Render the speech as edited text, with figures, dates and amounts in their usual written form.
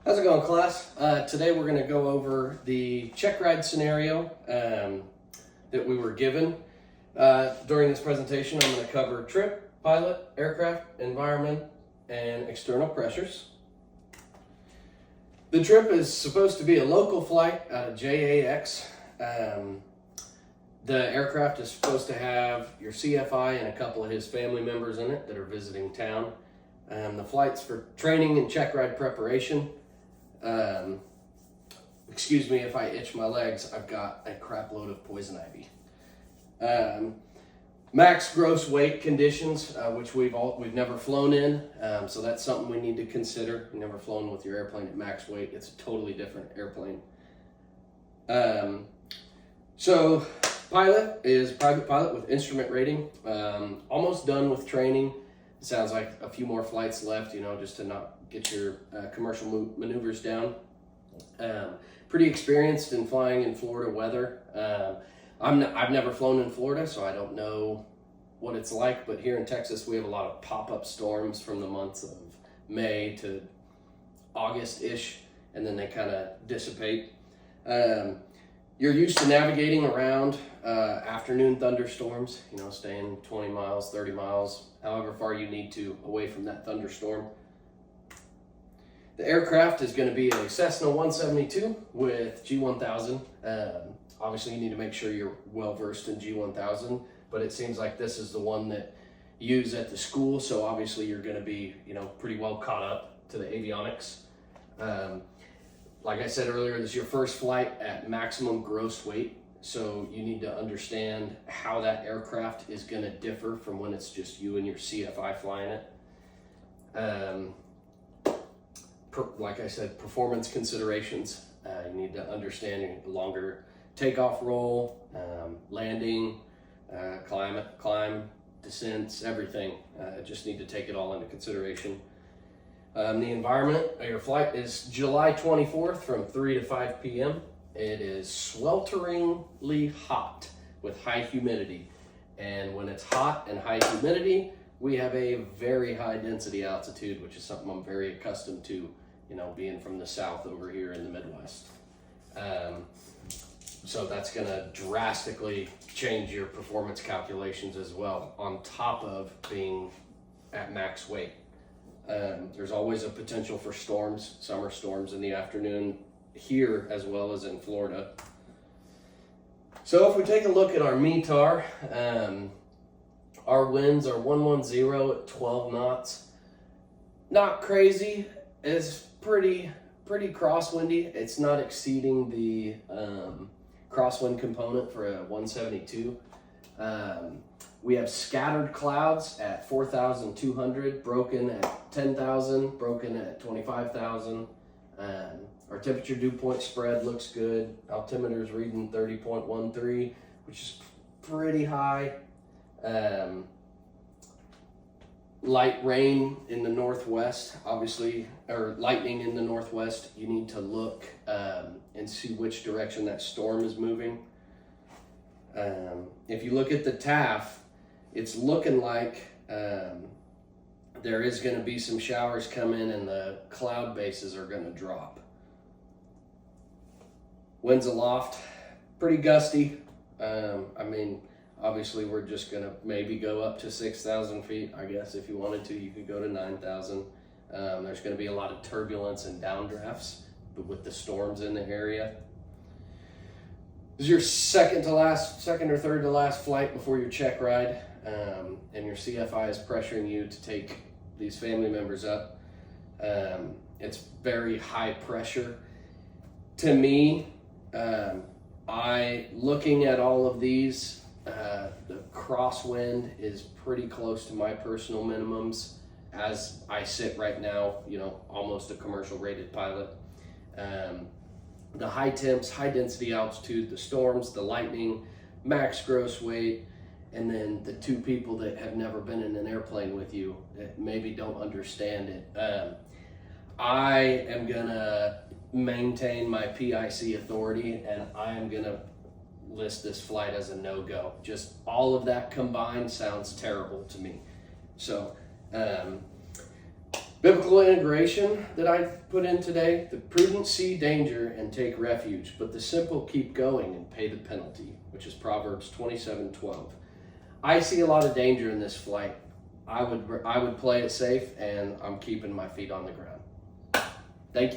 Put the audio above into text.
How's it going, class? Today we're going to go over the check ride scenario that we were given. During this presentation, I'm going to cover trip, pilot, aircraft, environment, and external pressures. The trip is supposed to be a local flight out of KJAX. The aircraft is supposed to have your CFI and a couple of his family members in it that are visiting town. The flight's for training and check ride preparation. Excuse me if I itch my legs, I've got a crap load of poison ivy. Max gross weight conditions, which we've never flown in, so that's something we need to consider. You've never flown with your airplane at max weight. It's a totally different airplane. So pilot is private pilot with instrument rating. Almost done with training. It sounds like a few more flights left, just to not get your commercial maneuvers down. Pretty experienced in flying in Florida weather. I've never flown in Florida, so I don't know what it's like, but here in Texas we have a lot of pop-up storms from the months of May to August-ish, and then they kind of dissipate. You're used to navigating around afternoon thunderstorms, staying 20 miles, 30 miles, however far you need to away from that thunderstorm. The aircraft is going to be a Cessna 172 with G1000. Obviously, you need to make sure you're well versed in G1000, but it seems like this is the one that you use at the school, so obviously you're going to be, pretty well caught up to the avionics. Like I said earlier, this is your first flight at maximum gross weight, so you need to understand how that aircraft is going to differ from when it's just you and your CFI flying it. Like I said, performance considerations. You need to understand your longer takeoff roll, landing, climb, descents, everything. Just need to take it all into consideration. The environment of your flight is July 24th from 3 to 5 p.m. It is swelteringly hot with high humidity. And when it's hot and high humidity, we have a very high density altitude, which is something I'm very accustomed to, being from the South over here in the Midwest. So that's going to drastically change your performance calculations as well, on top of being at max weight. There's always a potential for storms, summer storms in the afternoon here as well as in Florida. So if we take a look at our METAR, our winds are 110 at 12 knots. Not crazy. It's pretty crosswindy. It's not exceeding the crosswind component for a 172. We have scattered clouds at 4,200, broken at 10,000, broken at 25,000. Our temperature dew point spread looks good. Altimeter's reading 30.13, which is pretty high. Light rain in the northwest, obviously, or lightning in the northwest. You need to look and see which direction that storm is moving. If you look at the TAF, it's looking like there is going to be some showers come in and the cloud bases are going to drop. Winds aloft, pretty gusty. Obviously, we're just going to maybe go up to 6,000 feet. I guess if you wanted to, you could go to 9,000. There's going to be a lot of turbulence and downdrafts, but with the storms in the area. This is your second or third to last flight before your check ride, and your CFI is pressuring you to take these family members up. It's very high pressure. To me, looking at all of these, the crosswind is pretty close to my personal minimums as I sit right now, almost a commercial rated pilot. The high temps, high density altitude, the storms, the lightning, max gross weight, and then the two people that have never been in an airplane with you that maybe don't understand it. I am gonna maintain my PIC authority, and I am gonna list this flight as a no-go. Just all of that combined sounds terrible to me. So Biblical integration that I've put in today: the prudent see danger and take refuge, but the simple keep going and pay the penalty, which is Proverbs 27:12. I see a lot of danger in this flight. I would play it safe, and I'm keeping my feet on the ground. Thank you.